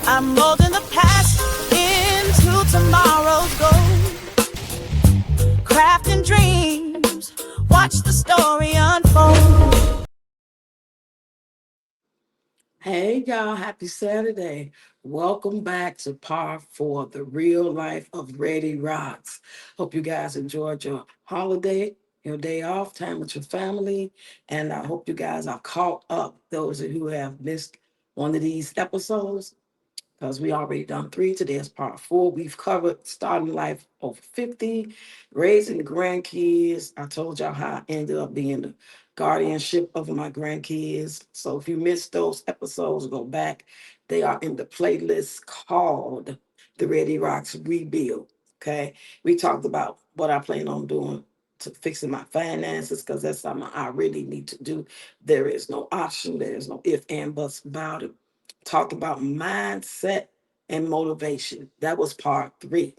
I'm molding the past into tomorrow's goal. Crafting dreams, watch the story unfold. Hey y'all, happy Saturday. Welcome back to Par for the Real Life of Readyroxx. Hope you guys enjoyed your holiday, your day off, time with your family, and I hope you guys are caught up. Those of you who have missed one of these episodes, because we already done three. Today is part four. We've covered starting life over 50, raising grandkids. I told y'all how I ended up being the guardianship of my grandkids. So if you missed those episodes, go back. They are in the playlist called the Readyroxx Rebuild. Okay. We talked about what I plan on doing to fixing my finances because that's something I really need to do. There is no option. There is no if and buts about it. Talked about mindset and motivation. That was part three.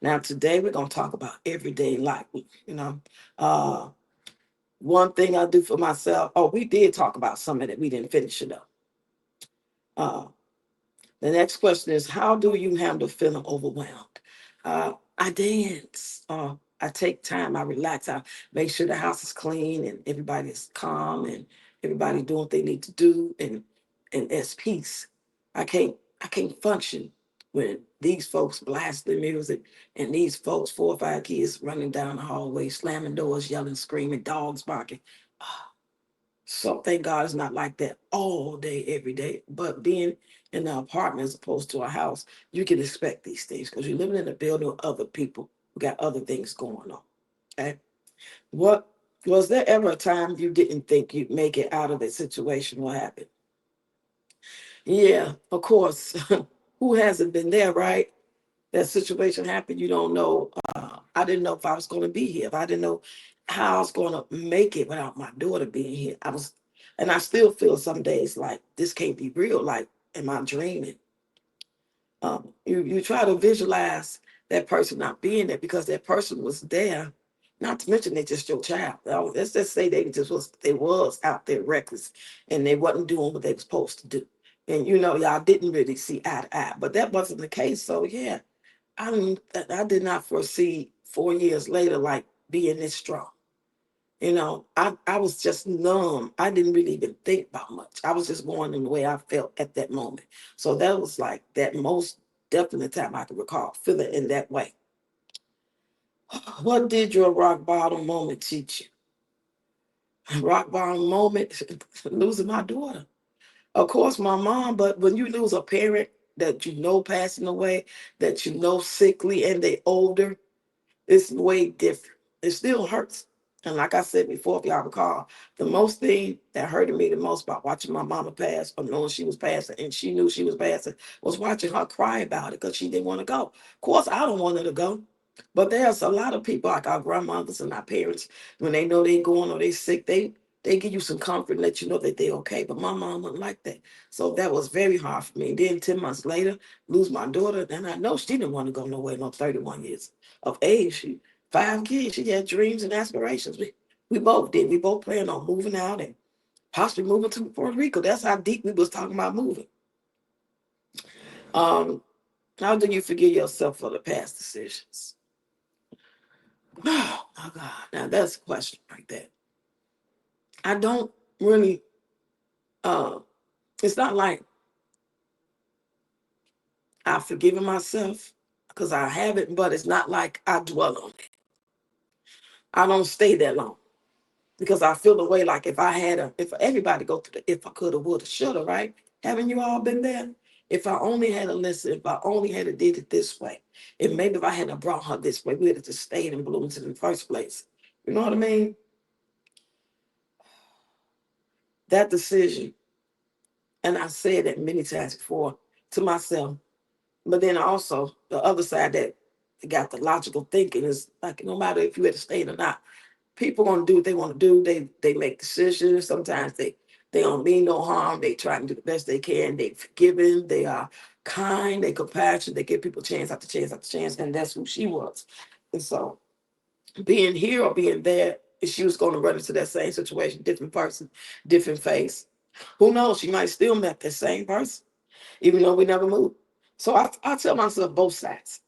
Now today we're gonna talk about everyday life. You know, uh, one thing I do for myself. Oh, we did talk about some of it. We didn't finish it up. Uh, the next question is, how do you handle feeling overwhelmed? I dance. I take time. I relax. I make sure the house is clean and everybody's calm and everybody doing what they need to do and as peace. I can't function when these folks blast the music and these folks, 4 or 5 kids running down the hallway, slamming doors, yelling, screaming, dogs barking. So thank God it's not like that all day, every day. But being in an apartment as opposed to a house, you can expect these things because you're living in a building with other people who got other things going on. Okay. What was there ever a time you didn't think you'd make it out of a situation? What happened? Yeah, of course. Who hasn't been there, right? That situation happened, you don't know. I didn't know if I was going to be here. If I didn't know how I was going to make it without my daughter being here. And I still feel some days like this can't be real. Like, am I dreaming? You try to visualize that person not being there because that person was there. Not to mention they just your child. Let's just say they was out there reckless and they wasn't doing what they were supposed to do. And y'all didn't really see eye to eye, but that wasn't the case. So yeah, I did not foresee 4 years later like being this strong. I was just numb. I didn't really even think about much. I was just going in the way I felt at that moment. So that was like that most definite time I can recall feeling in that way. What did your rock bottom moment teach you? Rock bottom moment, losing my daughter. Of course, my mom, but when you lose a parent that you know passing away, that you know sickly and they older, it's way different. It still hurts. And like I said before, if y'all recall, the most thing that hurted me the most about watching my mama pass or knowing she was passing and she knew she was passing was watching her cry about it because she didn't want to go. Of course, I don't want her to go. But there's a lot of people like our grandmothers and our parents, when they know they going or they sick, they give you some comfort and let you know that they're okay. But my mom wasn't like that. So that was very hard for me. And then 10 months later, lose my daughter. And I know she didn't want to go nowhere, no 31 years of age. 5 kids. She had dreams and aspirations. We both did. We both planned on moving out and possibly moving to Puerto Rico. That's how deep we was talking about moving. Um, how do you forgive yourself for the past decisions? Oh my God. Now that's a question right there. I don't really uh it's not like I've forgiven myself because I haven't, but it's not like I dwell on it. I don't stay that long. Because I feel the way like if everybody go through the if I coulda, woulda, shoulda, right? Haven't you all been there? If I only had a listen, if I only had a did it this way, if maybe if I hadn't brought her this way, we'd have just stayed in Bloomington in the first place. You know what I mean? That decision, and I said that many times before to myself, but then also the other side that got the logical thinking is like no matter if you had to stay or not, people gonna do what they want to do. They make decisions. Sometimes they don't mean no harm. They try and do the best they can. They forgiving. They are kind. They compassionate. They give people chance after chance after chance, and that's who she was. And so being here or being there, if she was going to run into that same situation, different person, different face. Who knows? She might still met that same person. even though we never moved. So I tell myself both sides.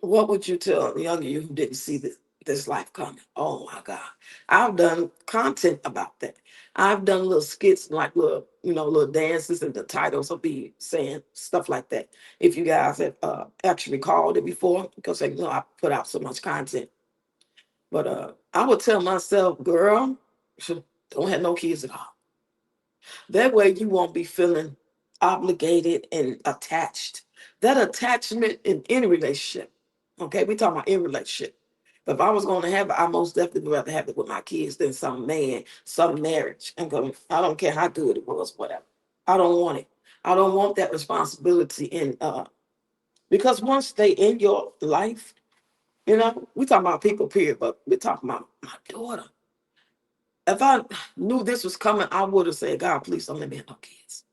What would you tell a younger you who didn't see this life coming? Oh my God. I've done content about that. I've done little skits, like little, little dances, and the titles will be saying stuff like that. If you guys have actually called it before, because I put out so much content. But I would tell myself, girl, don't have no kids at all. That way you won't be feeling obligated and attached. That attachment in any relationship. Okay, we talking about any relationship. But if I was going to have it, I most definitely would rather have it with my kids than some man, some marriage. I don't care how good it was, whatever. I don't want it. I don't want that responsibility in because once they in your life, we talking about people, period, but we're talking about my daughter. If I knew this was coming, I would have said, God, please don't let me have no kids.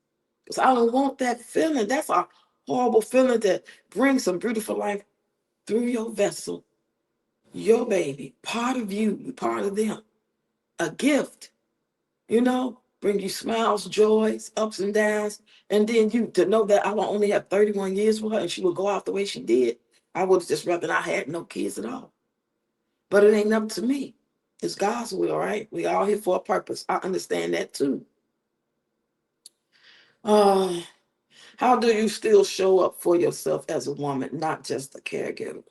Because I don't want that feeling. That's a horrible feeling that brings some beautiful life through your vessel, your baby, part of you, part of them. A gift, bring you smiles, joys, ups and downs. And then you to know that I will only have 31 years with her and she will go out the way she did. I would have just rather not had no kids at all. But it ain't up to me. It's God's will, right? We all here for a purpose. I understand that too. Uh, how do you still show up for yourself as a woman, not just a caregiver?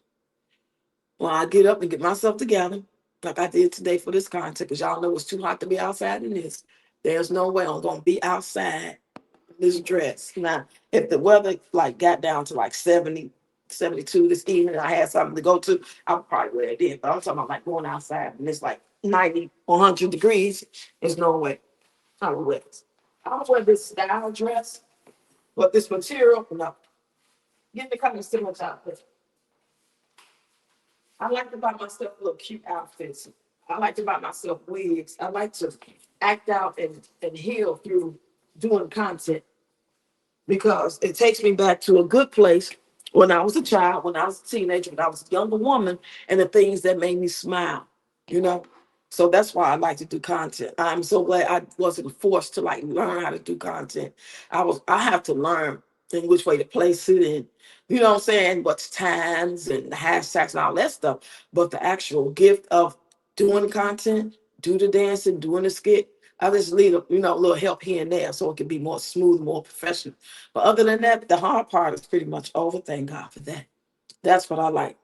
Well, I get up and get myself together, like I did today for this content, because y'all know it's too hot to be outside in this. There's no way I'm going to be outside in this dress. Now, if the weather like got down to like 70, 72 this evening, I had something to go to, I would probably wear it then. But I'm talking about like going outside and it's like 90, 100 degrees. There's no way I would wear this. I would wear this style dress, but this material, no. Get the kind of similar top. I like to buy myself little cute outfits. I like to buy myself wigs. I like to act out and heal through doing content because it takes me back to a good place when I was a child, when I was a teenager, when I was a younger woman, and the things that made me smile, you know? So that's why I like to do content. I'm so glad I wasn't forced to like learn how to do content. I have to learn in which way to place it and what I'm saying, what's times and the hashtags and all that stuff. But the actual gift of doing content, do the dancing, doing the skit, I just need a little help here and there so it can be more smooth, more professional. But other than that, the hard part is pretty much over. Thank God for that. That's what I like.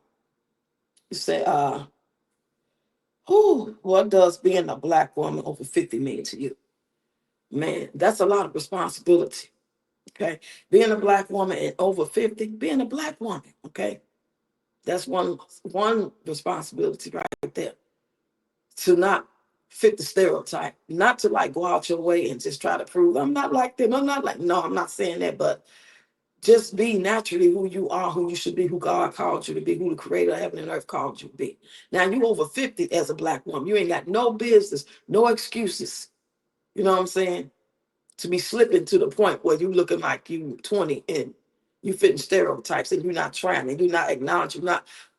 You say, what does being a Black woman over 50 mean to you? Man, that's a lot of responsibility. Okay. Being a Black woman and over 50, being a Black woman, okay? That's one responsibility right there. To not fit the stereotype, not to like go out your way and just try to prove I'm not like them. No, I'm not saying that, but just be naturally who you are, who you should be, who God called you to be, who the creator of heaven and earth called you to be. Now you over 50 as a Black woman. You ain't got no business, no excuses. You know what I'm saying? To be slipping to the point where you looking like you 20 and you fitting stereotypes and you're not trying and you're not acknowledging,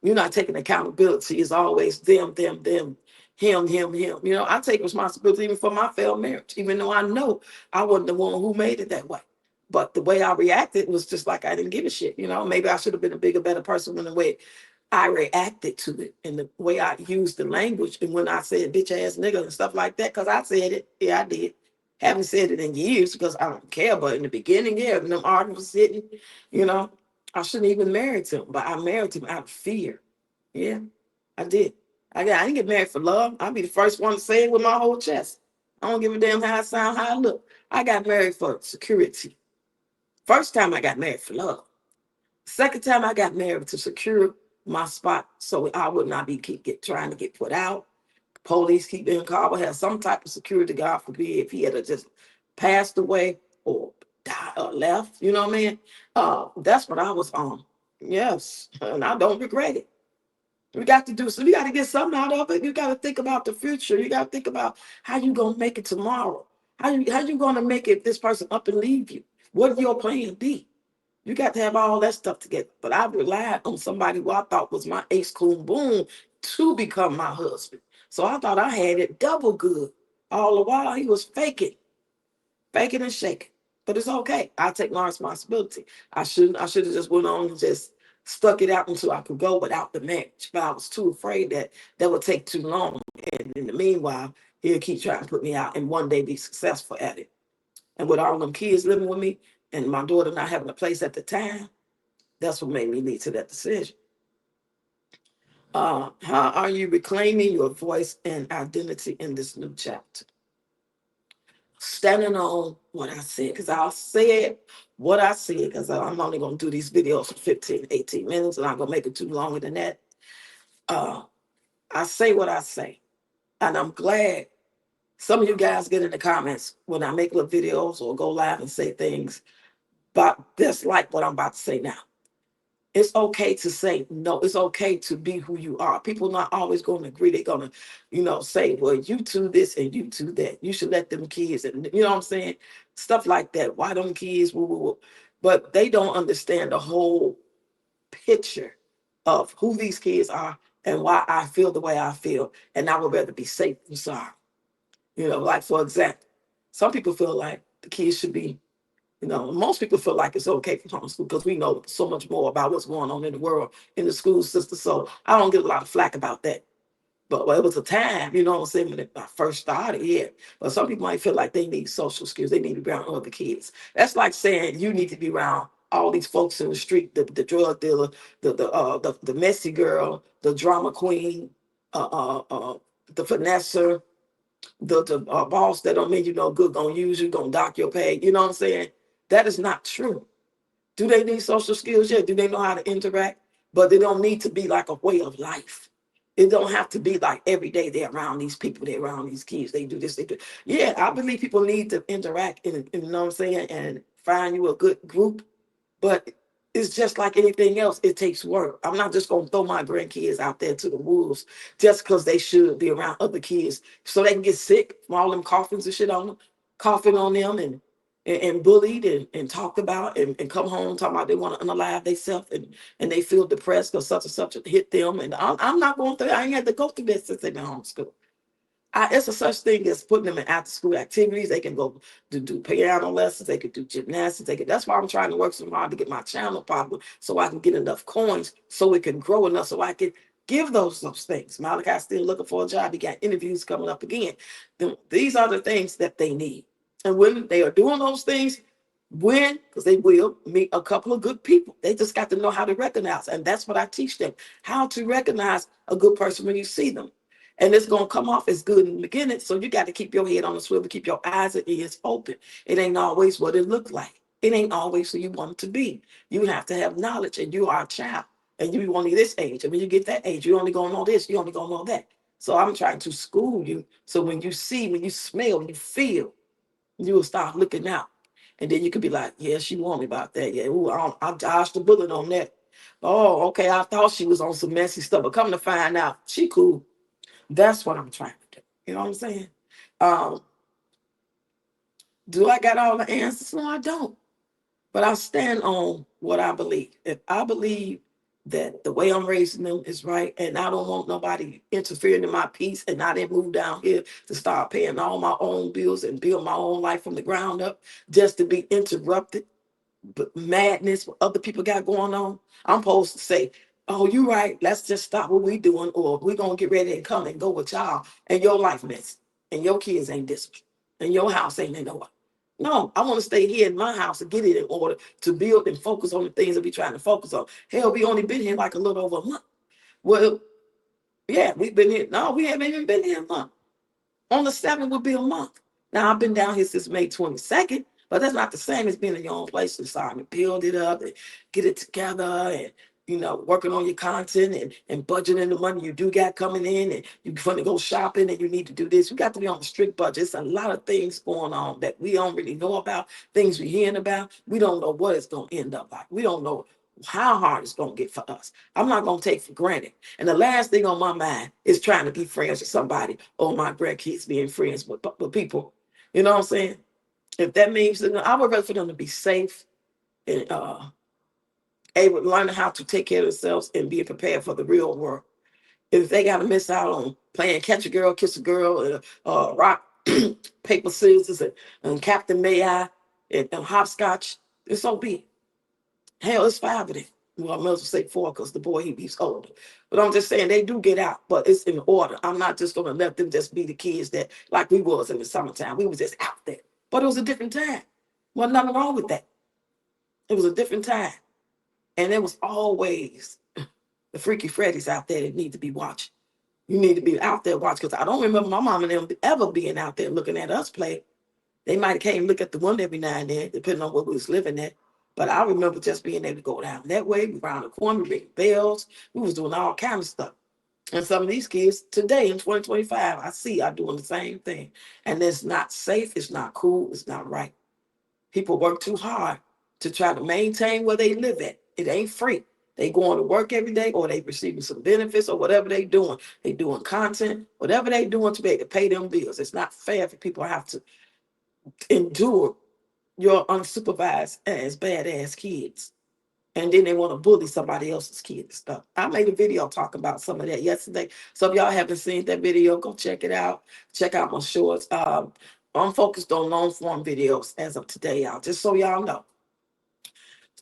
you're not taking accountability. It's always them, him, him. I take responsibility even for my failed marriage, even though I know I wasn't the one who made it that way. But the way I reacted was just like I didn't give a shit. Maybe I should have been a bigger, better person in the way I reacted to it and the way I used the language. And when I said bitch ass nigga and stuff like that, because I said it. Yeah, I did. Haven't said it in years because I don't care. But in the beginning, yeah, when them arguments was sitting, you know, I shouldn't even married him. But I married him out of fear. Yeah, I did. I didn't get married for love. I'll be the first one to say it with my whole chest. I don't give a damn how I sound, how I look. I got married for security. First time I got married for love. Second time I got married to secure my spot so I would not be trying to get put out. Police keep being called, have some type of security, God forbid, if he had just passed away or died or left, you know what I mean? That's what I was on. Yes, and I don't regret it. We got to do so. We got to get something out of it. You got to think about the future. You got to think about how you gonna make it tomorrow. How you gonna make it if this person up and leave you? What your plan be? You got to have all that stuff together. But I relied on somebody who I thought was my ace coon boom to become my husband. So I thought I had it double good. All the while he was faking and shaking. But it's okay. I take my responsibility. I should have just went on and just stuck it out until I could go without the match. But I was too afraid that that would take too long. And in the meanwhile, he'll keep trying to put me out and one day be successful at it. And with all them kids living with me and my daughter not having a place at the time, that's what made me lead to that decision. How are you reclaiming your voice and identity in this new chapter? Standing on what I said, because I'll say it what I said, because I'm only going to do these videos for 15, 18 minutes, and I'm going to make it too longer than that. Uh, I say what I say, and I'm glad some of you guys get in the comments when I make little videos or go live and say things, but just like what I'm about to say now. It's okay to say no. It's okay to be who you are. People not always going to agree. They're going to, say, well, you do this and you do that. You should let them kids, and you know what I'm saying? Stuff like that. Why them kids? Woo, woo, woo. But they don't understand the whole picture of who these kids are and why I feel the way I feel. And I would rather be safe than sorry. Like for example, some people feel like the kids should be most people feel like it's okay for homeschool because we know so much more about what's going on in the world in the school system. So I don't get a lot of flack about that. But well, it was a time, you know what I'm saying, when I first started, yeah. But some people might feel like they need social skills. They need to be around other kids. That's like saying you need to be around all these folks in the street, the drug dealer, the messy girl, the drama queen, the finesser, the boss that don't mean you no good, gonna use you, gonna dock your pay. You know what I'm saying? That is not true. Do they need social skills? Yeah. Do they know how to interact? But they don't need to be like a way of life. It don't have to be like every day they're around these people, they're around these kids, they do this, they do. Yeah, I believe people need to interact and you know what I'm saying, and find you a good group. But it's just like anything else, it takes work. I'm not just gonna throw my grandkids out there to the wolves just because they should be around other kids so they can get sick from all them coffins and shit on them, coughing on them and bullied and talked about and come home talking about they want to unalive themselves and they feel depressed because such and such hit them. And I'm not going through, I ain't had to go through that since they've been homeschooled. It's a such thing as putting them in after school activities. They can go to do piano lessons. They could do gymnastics. That's why I'm trying to work so hard to get my channel popular so I can get enough coins so it can grow enough so I can give those things. Malachi's still looking for a job. He got interviews coming up again. These are the things that they need. And when they are doing those things, because they will meet a couple of good people. They just got to know how to recognize. And that's what I teach them, how to recognize a good person when you see them. And it's going to come off as good in the beginning. So you got to keep your head on the swivel, keep your eyes and ears open. It ain't always what it looked like. It ain't always who you want it to be. You have to have knowledge, and you are a child. And you only this age. And when you get that age, you only gonna know this, you only gonna know that. So I'm trying to school you. So when you see, when you smell, when you feel, you will start looking out. And then you could be like, yeah, she warned me about that. Yeah, ooh, I dodged the bullet on that. Oh, okay, I thought she was on some messy stuff, but come to find out, she cool. That's what I'm trying to do. You know what I'm saying? Um, do I got all the answers? No, I don't. But I stand on what I believe. If I believe that the way I'm raising them is right, and I don't want nobody interfering in my peace, and I didn't move down here to start paying all my own bills and build my own life from the ground up just to be interrupted but madness what other people got going on. I'm supposed to say, oh, you right, let's just stop what we doing, or we're gonna get ready and come and go with y'all, and your life mess, and your kids ain't disciplined, and your house ain't in order. No, I want to stay here in my house and get it in order to build and focus on the things that we trying to focus on. Hell, we only been here like a little over a month. Well, yeah, we've been here. No, we haven't even been here a month. On the 7th would be a month. Now I've been down here since May 22nd, but that's not the same as being in your own place and starting to build it up and get it together and working on your content and budgeting the money you do got coming in, and you're going to go shopping and you need to do this. You got to be on a strict budget. It's a lot of things going on that we don't really know about, things we're hearing about. We don't know what it's going to end up like. We don't know how hard it's going to get for us. I'm not going to take for granted. And the last thing on my mind is trying to be friends with somebody, or my grandkids being friends with people. You know what I'm saying? If that means that I would rather for them to be safe and able to learn how to take care of themselves and be prepared for the real world. If they got to miss out on playing catch a girl, kiss a girl, rock, paper, scissors, and Captain May I, and hopscotch. It's so big. Hell, it's 5 of them. Well, I might as well say 4 because the boy, he's older. But I'm just saying they do get out, but it's in order. I'm not just going to let them just be the kids that, like we was in the summertime. We was just out there. But it was a different time. Wasn't nothing wrong with that. It was a different time. And there was always the freaky Freddies out there that need to be watching. You need to be out there watching, because I don't remember my mom and them ever being out there looking at us play. They might have came look at the one every now and then, depending on where we was living at. But I remember just being able to go down that way, around the corner, ring bells. We was doing all kind of stuff. And some of these kids today in 2025, I see are doing the same thing. And it's not safe, it's not cool, it's not right. People work too hard to try to maintain where they live at. It ain't free. They going to work every day, or they receiving some benefits, or whatever they doing. They doing content, whatever they doing to be able to pay them bills. It's not fair for people to have to endure your unsupervised ass badass kids, and then they want to bully somebody else's kid and stuff. I made a video talking about some of that yesterday. So if y'all haven't seen that video, go check it out. Check out my shorts. I'm focused on long form videos as of today, y'all, just so y'all know.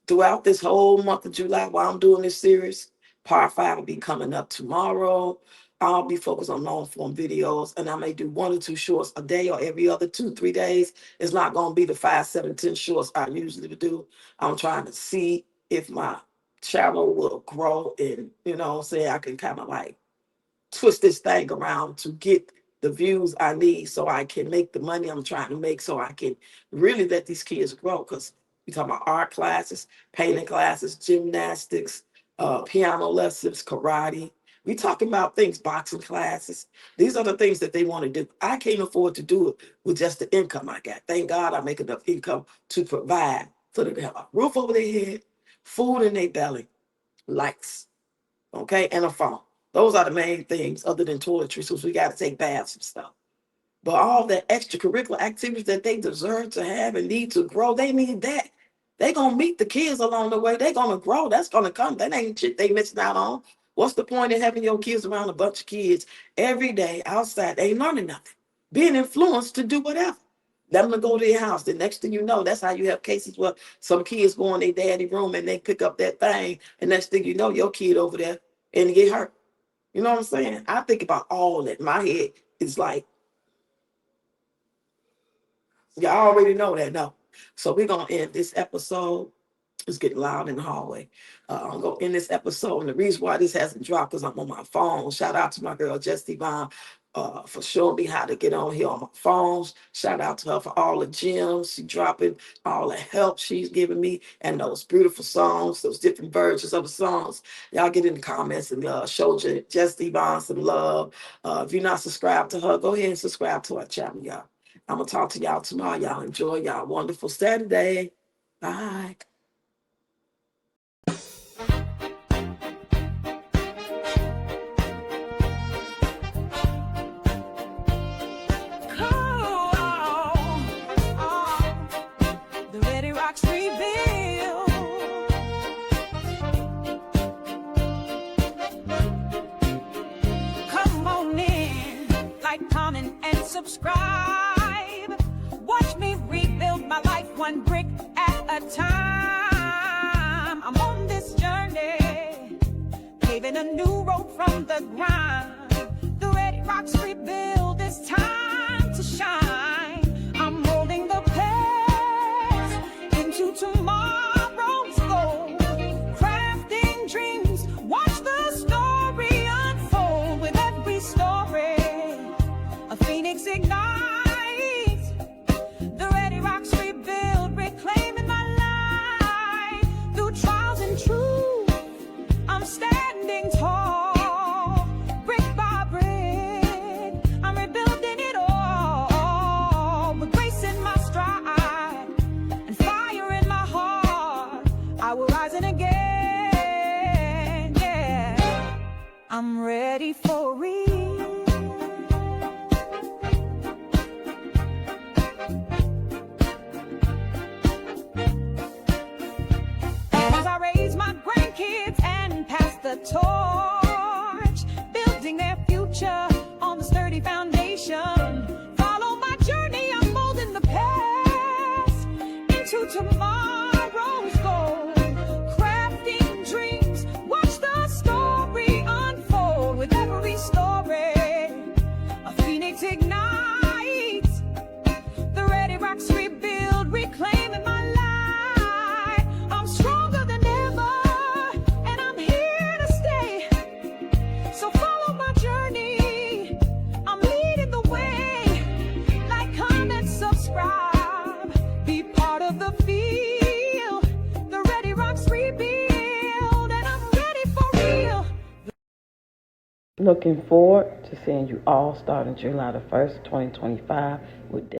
Throughout this whole month of July, while I'm doing this series, part 5 will be coming up tomorrow. I'll be focused on long form videos, and I may do 1 or 2 shorts a day, or every other 2-3 days. It's not going to be the 5, 7, 10 shorts I usually do. I'm trying to see if my channel will grow, and I can kind of like twist this thing around to get the views I need, so I can make the money I'm trying to make, so I can really let these kids grow. Because we talking about art classes, painting classes, gymnastics, piano lessons, karate. We talking about things, boxing classes. These are the things that they want to do. I can't afford to do it with just the income I got. Thank God I make enough income to provide for them to have a roof over their head, food in their belly, lights, okay, and a phone. Those are the main things, other than toiletries, since we got to take baths and stuff. But all the extracurricular activities that they deserve to have and need to grow, they need that. They going to meet the kids along the way. They going to grow. That's going to come. That ain't shit they missing out on. What's the point in having your kids around a bunch of kids every day outside? They ain't learning nothing. Being influenced to do whatever. Let them go to your house. The next thing you know, that's how you have cases where some kids go in their daddy room and they pick up that thing. And next thing you know, your kid over there and get hurt. You know what I'm saying? I think about all that. My head is like, y'all already know that, no. So we're going to end this episode. It's getting loud in the hallway. I'm going to end this episode. And the reason why this hasn't dropped is I'm on my phone. Shout out to my girl, Jess Devon, for showing me how to get on here on my phones. Shout out to her for all the gems she's dropping, all the help she's giving me, and those beautiful songs, those different versions of the songs. Y'all get in the comments and show Jess Devon some love. If you're not subscribed to her, go ahead and subscribe to our channel, y'all. I'm going to talk to y'all tomorrow. Y'all enjoy y'all wonderful Saturday. Bye. The Readyroxx reveal. Come on in, like, comment, and subscribe. Watch me rebuild my life 1 brick at a time. I'm on this journey, paving a new road from the ground. The Readyroxx rebuild, it's time to shine. I'm molding the past into tomorrow's goal. Crafting dreams, watch the story unfold. With every story, a phoenix ignites. The Readyroxx rebuild, reclaiming my life. Through trials and truth, I'm standing tall. Brick by brick, I'm rebuilding it all. With grace in my stride and fire in my heart, I will rise and again, yeah. I'm ready for real. As I raise my grandkids and pass the torch, building their future on the sturdy foundation. Follow my journey, I'm molding the past into tomorrow's gold. Crafting dreams, watch the story unfold. With every story, a phoenix ignites. The Readyroxx rebuild, reclaiming my life. I'm stronger than ever, and I'm here to stay. So follow my journey, I'm leading the way. Like, comment, subscribe, be part of the field. The Readyroxx rebuild, and I'm ready for real. Looking forward to seeing you all starting July the 1st, 2025 with